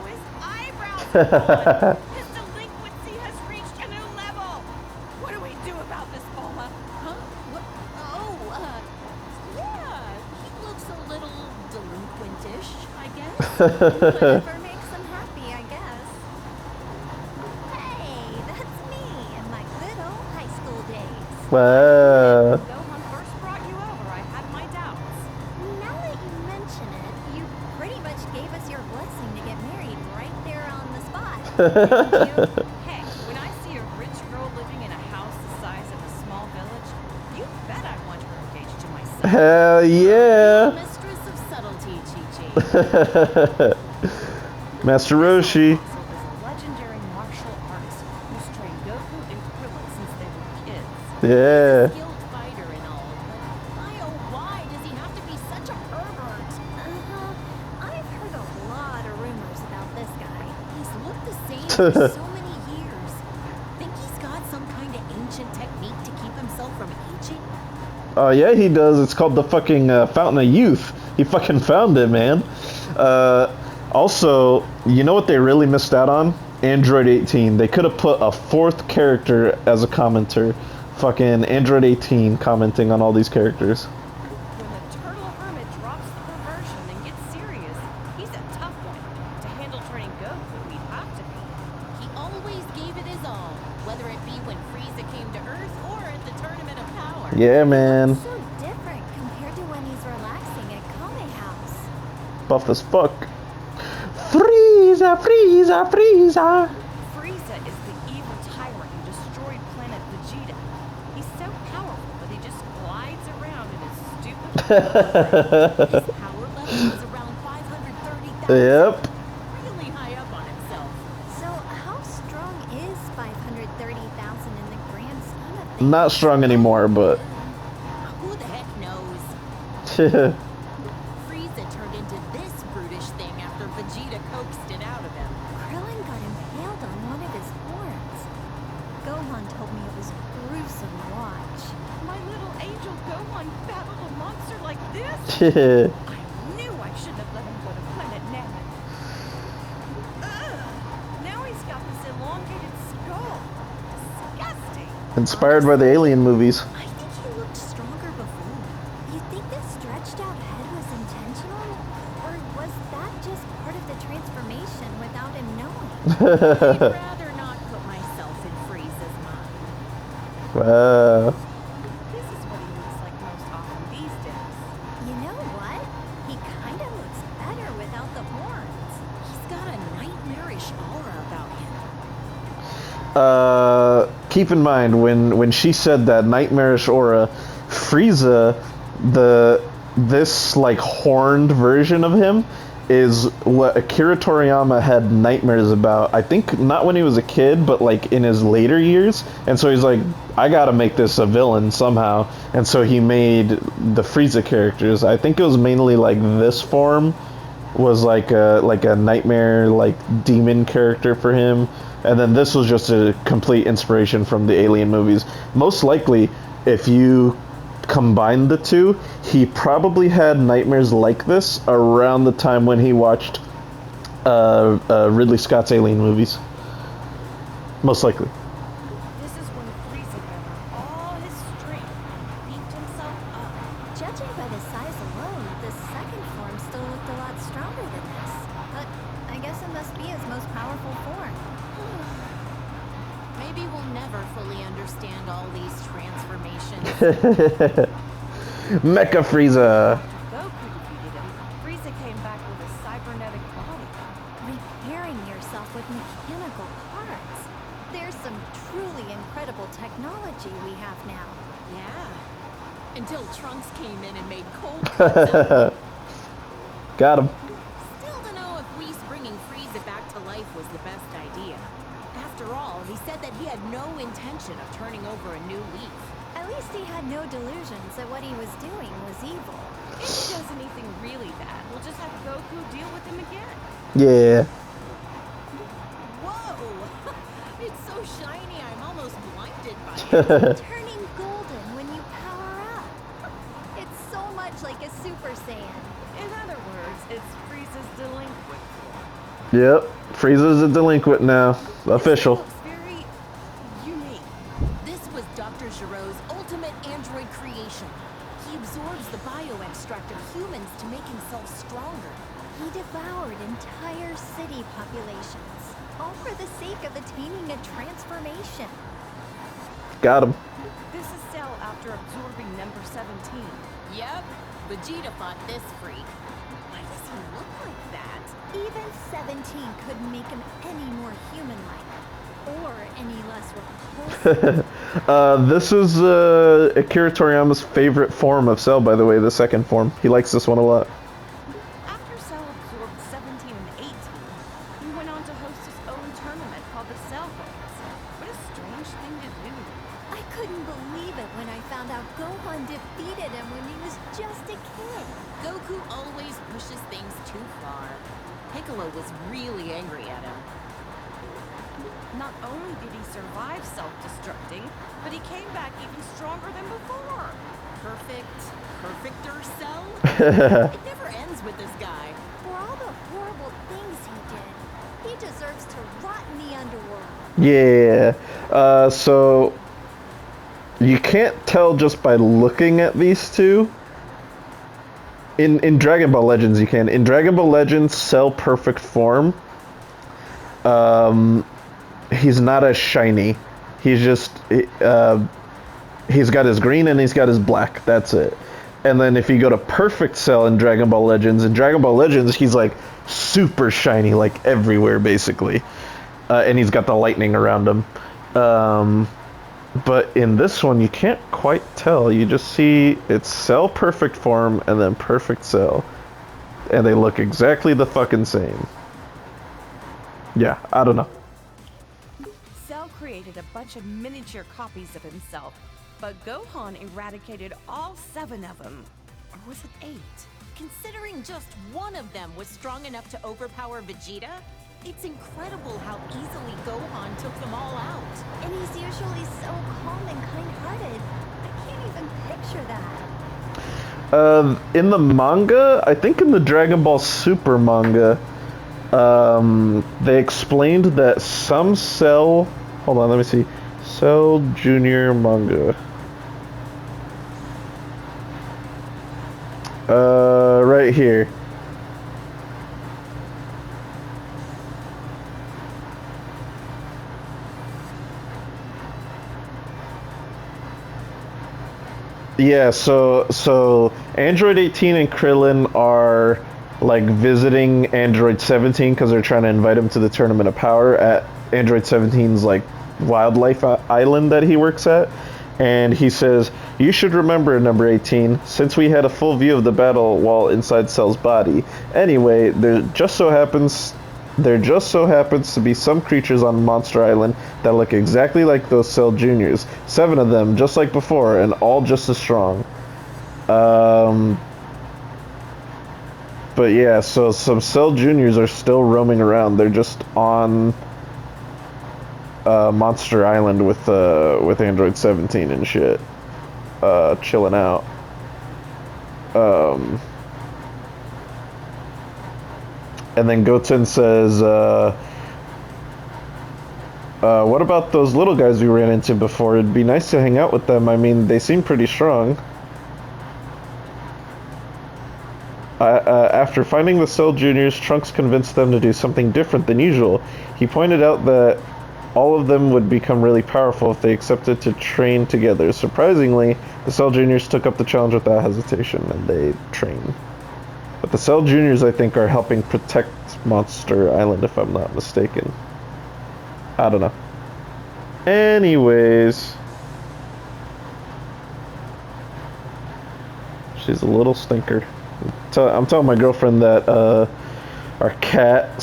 his eyebrows are gone. His delinquency has reached a new level. What do we do about this, Bulma? Huh? What? Oh, yeah, he looks a little delinquentish, I guess. Whatever makes them happy, I guess. Hey, that's me in my good old high school days. Wow. Gohan first brought you over, I had my doubts. Now that you mention it, you pretty much gave us your blessing to get married right there on the spot. didn't you? Hey, when I see a rich girl living in a house the size of a small village, you bet I want her engaged to myself. Hell yeah. Mistress of subtlety, Chi-Chi. Master Roshi. Also is a legendary martial artist who's trained Goku and Krillin since they were kids. Yeah. Skilled fighter and all, but why oh why does he have to be such a pervert? I've heard a lot of rumors about this guy. He's looked the same for so many years. Think he's got some kind of ancient technique to keep himself from aging? Oh yeah, he does. It's called the fucking Fountain of Youth. He fucking found it, man. Also, you know what they really missed out on? Android 18. They could have put a fourth character as a commenter. Fucking Android 18 commenting on all these characters. When the turtle hermit drops the perversion and gets serious, he's a tough one. To handle training Goku, he'd have to be. He always gave it his all, whether it be when Frieza came to Earth or at the Tournament of Power. Yeah, man. So different compared to when he's relaxing at Kame House. Buff as fuck. Frieza, Frieza, Frieza. Frieza is the evil tyrant who destroyed planet Vegeta. He's so powerful that he just glides around in his stupid His power level is around 530,000. Yep. Really high up on himself. So how strong is 530,000 in the grand scheme of things? Not strong anymore, but. Who the heck knows? Frieza turned into this brutish thing after Vegeta coaxed it out of him. Krillin got impaled on one of his horns. Gohan told me it was gruesome to watch. My little angel Gohan battled a monster like this? I knew I shouldn't have let him go to planet Namek. Ugh! Now he's got this elongated skull. Disgusting. Inspired by the Alien movies. I think he looked stronger before. You think this stretched out head was intentional? Or was that just part of the transformation without him knowing? I'd rather not put myself in Frieza's mind. Wow. This is what he looks like most often these days. You know what? He kinda looks better without the horns. He's got a nightmarish aura about him. Keep in mind when she said that nightmarish aura, Frieza, this like horned version of him is what Akira Toriyama had nightmares about. I think not when he was a kid, but like in his later years. And so he's like, I gotta make this a villain somehow. And so he made the Frieza characters. I think it was mainly like this form was like a nightmare like demon character for him, and then this was just a complete inspiration from the Alien movies. Most likely, if you combine the two, he probably had nightmares like this around the time when he watched Ridley Scott's Alien movies. Most likely. This is when Frieza gathered all his strength and beefed himself up. Judging by the size alone, the second form still looked a lot stronger than this. But I guess it must be his most powerful form. Maybe we'll never fully understand all these transformations. Mecha Frieza. Goku defeated him. Frieza came back with a cybernetic body. Repairing yourself with mechanical parts. There's some truly incredible technology we have now. Yeah. Until Trunks came in and made cold cuts out. Got him. Still don't know if Whis bringing Frieza back to life was the best idea. After all, he said that he had no intention of turning over a new leaf. At least he had no delusions that what he was doing was evil. If he does anything really bad, we'll just have Goku deal with him again. Yeah. Whoa! It's so shiny, I'm almost blinded by it. Turning golden when you power up. It's so much like a Super Saiyan. In other words, it's Frieza's delinquent form. Yep. Frieza's a delinquent now. Official. This looks very unique. This was Dr. Giro's ultimate android creation. He absorbs the bioextract of humans to make himself stronger. He devoured entire city populations, all for the sake of attaining a transformation. Got him. This is Cell after absorbing number 17. Yep, Vegeta fought this freak. Why does he look like that? Even 17 couldn't make him any more human-like, or any less repulsive. This is Akira Toriyama's favorite form of Cell, by the way, the second form. He likes this one a lot. After Cell absorbed 17 and 18, he went on to host his own tournament called the Cell Games. What a strange thing to do. I couldn't believe it when I found out Gohan defeated him when he was just a kid. Goku always pushes things too far. Piccolo was really angry at him. Not only did he survive self-destructing, but he came back even stronger than before. Perfecter Cell? It never ends with this guy. For all the horrible things he did, he deserves to rot in the underworld. Yeah. So you can't tell just by looking at these two. In Dragon Ball Legends, you can. In Dragon Ball Legends, Cell Perfect Form, he's not as shiny. He's just, he's got his green and he's got his black. That's it. And then if you go to Perfect Cell in Dragon Ball Legends, he's like super shiny, like everywhere basically. And he's got the lightning around him. But in this one, you can't quite tell. You just see it's Cell Perfect Form and then Perfect Cell. And they look exactly the fucking same. Yeah, I don't know. Cell created a bunch of miniature copies of himself, but Gohan eradicated all 7 of them. Or was it 8? Considering just one of them was strong enough to overpower Vegeta, it's incredible how easily Gohan took them all out. And he's usually so calm and kind-hearted. I can't even picture that. In the manga, I think in the Dragon Ball Super manga, they explained that some Cell... Hold on, let me see. Cell Junior manga. Right here. Yeah, so Android 18 and Krillin are like visiting Android 17 because they're trying to invite him to the Tournament of Power at Android 17's like wildlife island that he works at. And he says, "You should remember, number 18, since we had a full view of the battle while inside Cell's body. Anyway, there just so happens to be some creatures on Monster Island that look exactly like those Cell Juniors. 7 of them, just like before, and all just as strong." But yeah, so some Cell Juniors are still roaming around. They're just on Monster Island with Android 17 and shit, chilling out. And then Goten says, what about those little guys we ran into before? It'd be nice to hang out with them. I mean, they seem pretty strong. After finding the Cell Juniors, Trunks convinced them to do something different than usual. He pointed out that all of them would become really powerful if they accepted to train together. Surprisingly, the Cell Juniors took up the challenge without hesitation, and they train. But the Cell Juniors, I think, are helping protect Monster Island, if I'm not mistaken. I don't know. Anyways. She's a little stinker. I'm telling my girlfriend that our cat,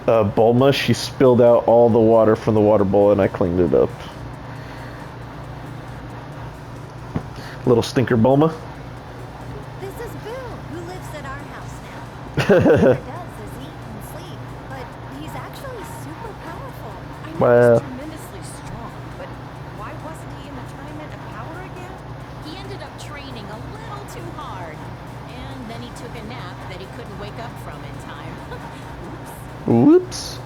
Bulma, she spilled out all the water from the water bowl and I cleaned it up. Little stinker Bulma. This is Boo, who lives at our house now. All he ever does is eat and sleep, but he's actually super powerful. I know Well. he's tremendously strong, but why wasn't he in the tournament of power again? He ended up training a little too hard. And then he took a nap that he couldn't wake up from in time. Oops. Whoops.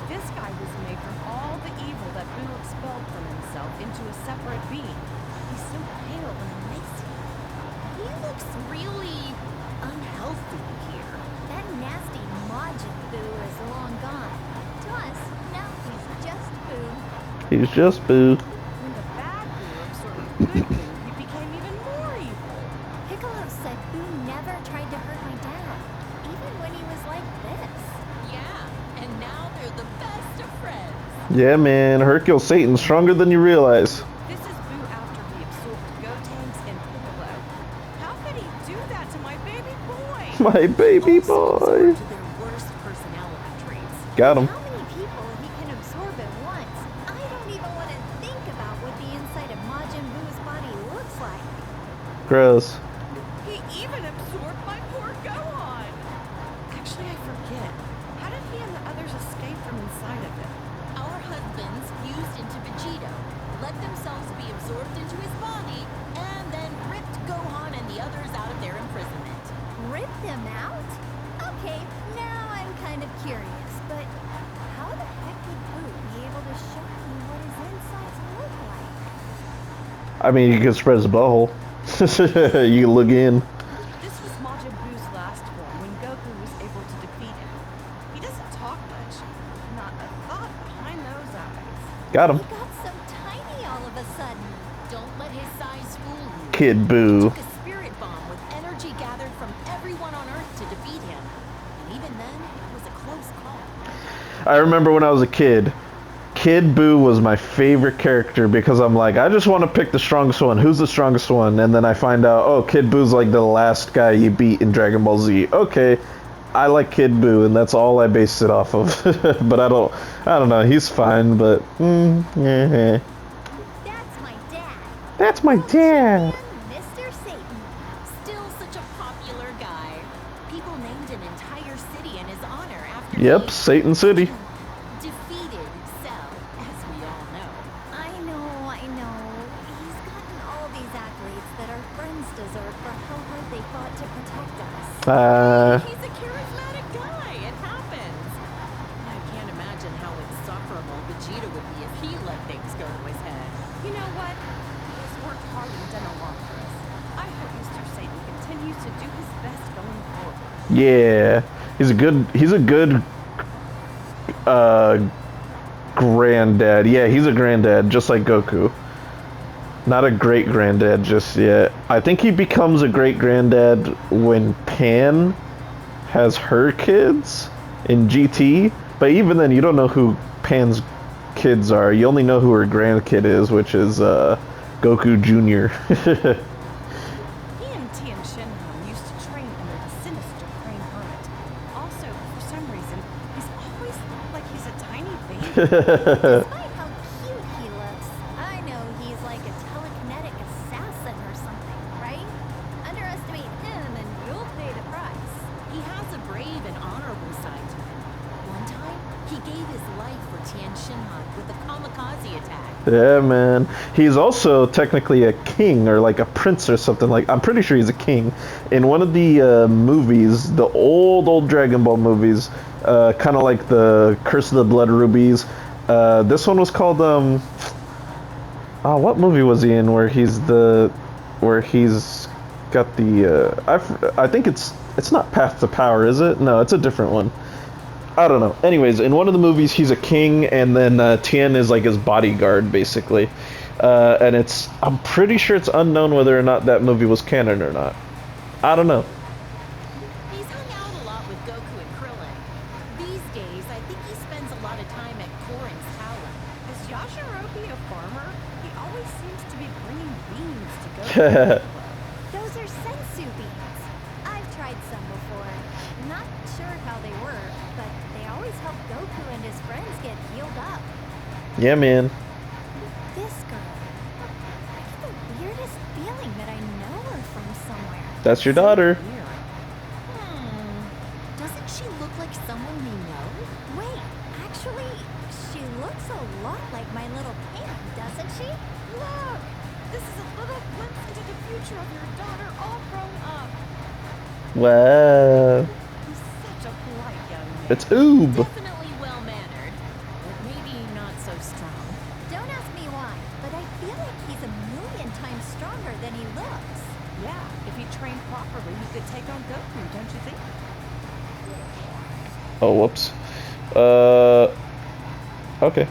This guy was made from all the evil that Boo expelled from himself into a separate being. He's so pale and emaciated. He looks really unhealthy here. That nasty Majin Boo is long gone. To us, now he's just Boo. He's just Boo. When the bad Boo absorbed good Boo, he became even more evil. Piccolo said Boo never tried to hurt my dad, even when he was like this. Yeah, and now they're the best of friends. Yeah, man. Hercule Satan's stronger than you realize. This is Boo after he absorbed Gotenks and Piccolo. How could he do that to my baby boy? My baby Also boy. absorbed their worst personality traits. Got him. How many people he can absorb at once? I don't even want to think about what the inside of Majin Boo's body looks like. Gross. He even absorbed my poor Gohan. Actually, I forget. How did he and the others escape from inside of him? Our husbands fused into Vegito, let themselves be absorbed into his body, and then ripped Gohan and the others out of their imprisonment. Rip them out? Okay, now I'm kind of curious, but how the heck would Boo be able to show me what his insides look like? I mean, you can spread his butthole. You can look in. This was Majin Buu's last form when Goku was able to defeat him. He doesn't talk much. Not a thought behind those eyes. Got him. He got so tiny all of a sudden. Don't let his size fool you. Kid Boo. Took a spirit bomb with energy gathered from everyone on Earth to defeat him. And even then, it was a close call. I remember when I was a kid, Kid Boo was my favorite character because I'm like, I just want to pick the strongest one. Who's the strongest one? And then I find out, oh, Kid Boo's like the last guy you beat in Dragon Ball Z. Okay, I like Kid Boo, and that's all I based it off of. But I don't know. He's fine, but yeah. That's my dad. That's my dad. Mr. Satan. Still such a popular guy. People named an entire city in his honor after Yep, he Satan City. defeated Cell, as we all know. I know. He's gotten all these accolades that our friends deserve for how hard they fought to protect us. He's a charismatic guy. It happens. I can't imagine how insufferable Vegeta would be if he let things go to his head. You know what? He's worked hard and done a lot for us. I hope Mr. Satan continues to do his best going forward. Yeah, he's a good granddad. Yeah, he's a granddad, just like Goku. Not a great granddad just yet. I think he becomes a great granddad when Pan has her kids in GT. But even then, you don't know who Pan's kids are. You only know who her grandkid is, which is Goku Jr. He and Tien Shinhan used to train under the sinister Crane Hermit. Also, for some reason, he's always looked like he's a tiny baby. Despite how cute he looks, I know he's like a telekinetic assassin or something, right? Underestimate him and you'll pay the price. He has a brave and honorable side to him. One time, he gave his life for Tian Shinhan with the kamikaze attack. Yeah, man. He's also technically a king or like a prince or something like. I'm pretty sure he's a king. In one of the movies, the old Dragon Ball movies, kind of like the Curse of the Blood Rubies. This one was called what movie was he in where he's got the I think it's not Path to Power, is it? No, it's a different one. I don't know. Anyways, in one of the movies, he's a king, and then Tien is like his bodyguard, basically. And I'm pretty sure it's unknown whether or not that movie was canon or not. I don't know. He's hung out a lot with Goku and Krillin. These days, I think he spends a lot of time at Korin's Talon. Is Yashirobe a farmer? He always seems to be bringing beans to go. Those are sensu beans. I've tried some before. Not sure how they work, but they always help Goku and his friends get healed up. Yeah, man. This girl. I get the weirdest feeling that I know her from somewhere. That's your daughter. Weird. Doesn't she look like someone we know? Wait, actually, she looks a lot like my little Pam, doesn't she? Look! This is a little glimpse into the future of your daughter all grown up. Wow. He's such a polite young man. It's Oob. Definitely well-mannered, but maybe not so strong. Don't ask me why, but I feel like he's a million times stronger than he looks. Yeah, if he trained properly, he could take on Goku, don't you think? Oh, whoops. Okay.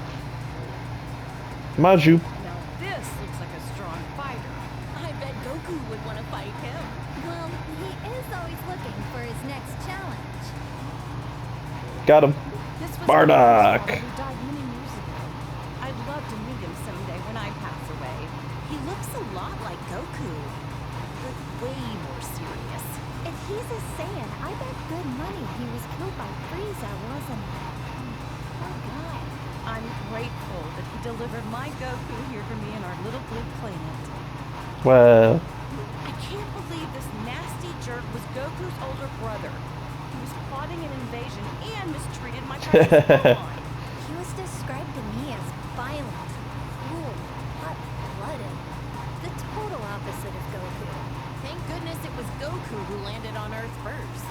Maju. Now this looks like a strong fighter. I bet Goku would want to fight him. Well, he is always looking for his next challenge. Got him. This was Bardock. my father who died many years ago. I'd love to meet him someday when I pass away. He looks a lot like Goku, but way more serious. If he's a Saiyan, I bet good money he was killed by Frieza, wasn't he? Poor guy. I'm grateful that he delivered my Goku here for me in our little blue planet. Wow. I can't believe this nasty jerk was Goku's older brother. He was plotting an invasion and mistreated my precious pawn. He was described to me as violent, cruel, hot-blooded. The total opposite of Goku. Thank goodness it was Goku who landed on Earth first.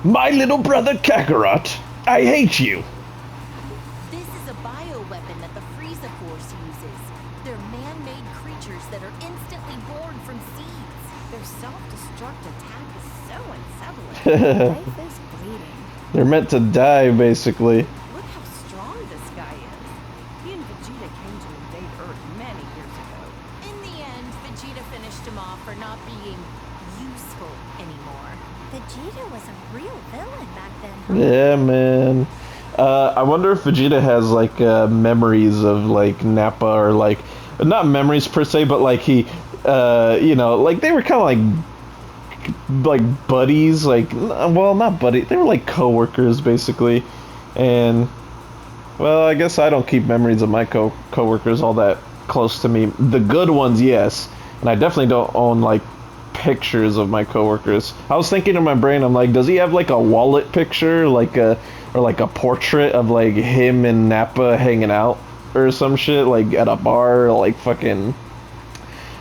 My little brother Kakarot, I hate you. This is a bioweapon that the Frieza Force uses. They're man-made creatures that are instantly born from seeds. Their self-destruct attack is so unsettling. Life is bleeding. They're meant to die, basically. Look how strong this guy is. He and Vegeta came to invade Earth many years ago. In the end, Vegeta finished him off for not being useful anymore. Vegeta was a real villain back then, huh? Yeah, man. I wonder if Vegeta has like memories of like Nappa, or like not memories per se, but like he, like they were kind of like buddies, like, well, not buddies, they were like co-workers basically. And well, I guess I don't keep memories of my co-workers all that close to me. The good ones, yes, and I definitely don't own like pictures of my coworkers. I was thinking in my brain, I'm like, does he have like a wallet picture, like a portrait of like him and Nappa hanging out or some shit, like at a bar, or like fucking,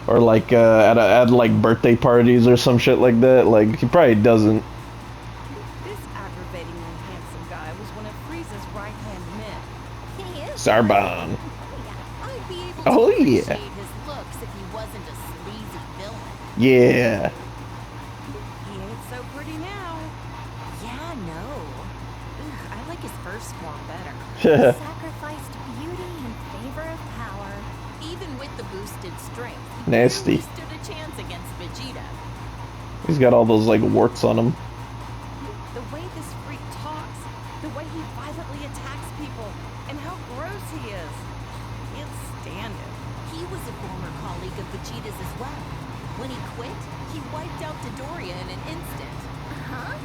or like at like birthday parties or some shit like that? Like, he probably doesn't. This aggravatingly handsome guy was one of Frieza's right-hand men. He is. Zarbon. I'd be able to Oh, yeah. appreciate his looks if he wasn't a sleazy villain. Yeah. He ain't so pretty now. Yeah, no. Ugh, I like his first form better. Sacrificed beauty in favor of power. Even with the boosted strength, he Nasty. barely stood a chance against Vegeta. He's got all those like warts on him. The way this freak talks, the way he violently attacks people, and how gross he is. Can't stand it. He was a former colleague of Vegeta's as well. When he quit, he wiped out Dodoria in an instant. Huh?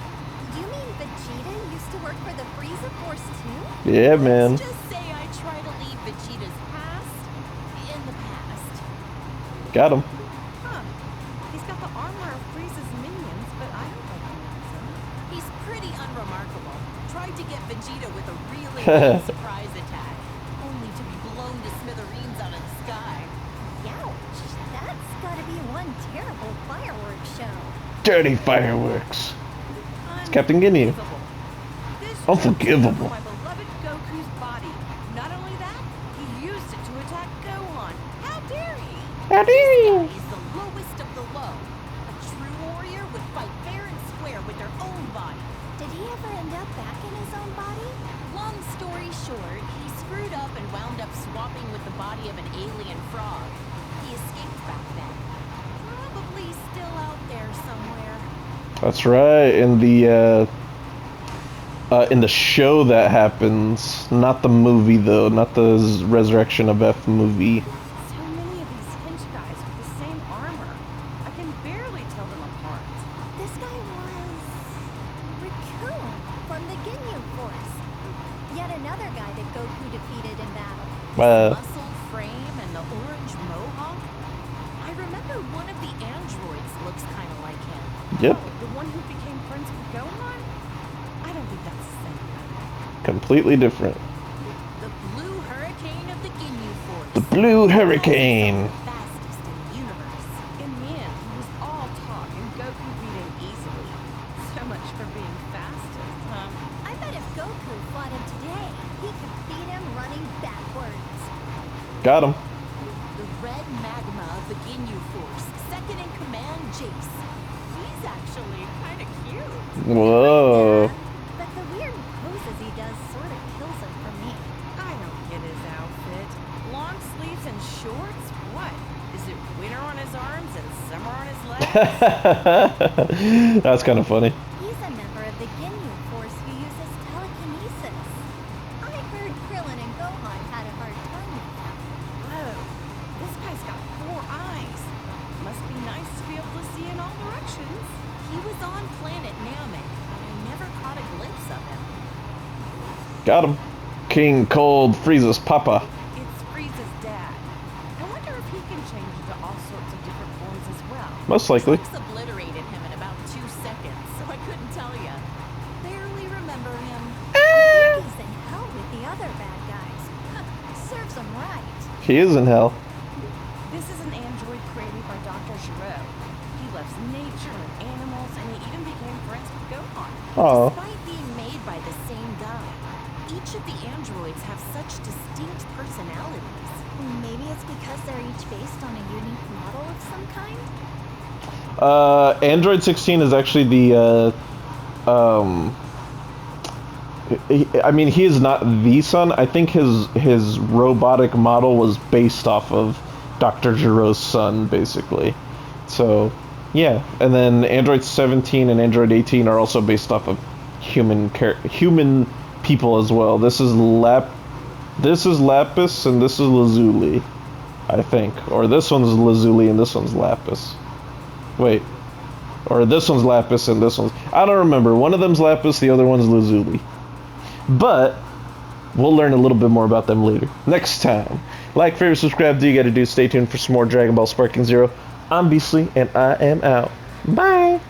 You mean Vegeta used to work for the Frieza Force too? Yeah, man. Let's just say I try to leave Vegeta's past in the past. Got him. Huh. He's got the armor of Frieza's minions, but I don't recognize him. He's pretty unremarkable. tried to get Vegeta with a really big surprise attack, only to be blown to smithereens out of the sky. Youch, that's gotta be one terrible fireworks show. Dirty fireworks. It's Captain Ginyu. This Unforgivable. My beloved Goku's body. Not only that, he used it to attack Gohan. How dare he? How dare you? He's the lowest of the low. A true warrior would fight fair and square with their own body. Did he ever end up back in his own body? Long story short, he screwed up and wound up swapping with the body of an alien frog. He escaped back then. Probably still out there somewhere. That's right. In the show that happens, not the movie though, not the Resurrection of F movie. So many of these hench guys with the same armor. I can barely tell them apart. This guy was Raccoon from the Ginyu Force. Yet another guy that Goku defeated in battle. Muscle frame and the orange mohawk? I remember one of the androids looks kind of like him. Yep, Oh, the one who became friends with Gohan? I don't think that's the same guy. completely different. The blue hurricane of the Ginyu Force. The Blue Hurricane. Fastest in the universe. In the end, he was all talk and Goku beat him easily. So much for being fastest, huh? I bet if Goku fought him today, he could beat him running backwards. Got him. The red magma of the Ginyu Force. Second in command, Jace. He's actually kind of cute. Whoa. But the weird poses he does sort of kills him for me. I don't get his outfit. Long sleeves and shorts? What? Is it winter on his arms and summer on his legs? That's kind of funny. He's a member of the Ginyu Force who uses telekinesis. I heard Krillin and Gohan had a hard time with him. Whoa, this guy's got 4 eyes. Must be nice to be able to see in all directions. He was on planet Namek, but I never caught a glimpse of him. Got him. King Cold Frieza's papa. It's Frieza's dad. I wonder if he can change into all sorts of different forms as well. Most likely. Trunks obliterated him in about 2 seconds, so I couldn't tell ya. Barely remember him. I think he's in hell with the other bad guys. Serves him right. He is in hell. This is an android created by Dr. Giro. He loves nature and animals, and he even became friends with Gohan. Oh. Despite being made by the same guy, each of the androids have such distinct personalities. Maybe it's because they're each based on a unique model of some kind? Android 16 is actually the, I mean, he is not the son. I think his robotic model was based off of Dr. Giro's son, basically. So, yeah. And then Android 17 and Android 18 are also based off of human people as well. This is Lapis and this is Lazuli, I think. Or this one's Lazuli and this one's Lapis. Wait. Or this one's Lapis and this one's... I don't remember. One of them's Lapis, the other one's Lazuli. But we'll learn a little bit more about them later. Next time. Like, favorite, subscribe, do you gotta do. Stay tuned for some more Dragon Ball Sparking Zero. I'm Beastly, and I am out. Bye!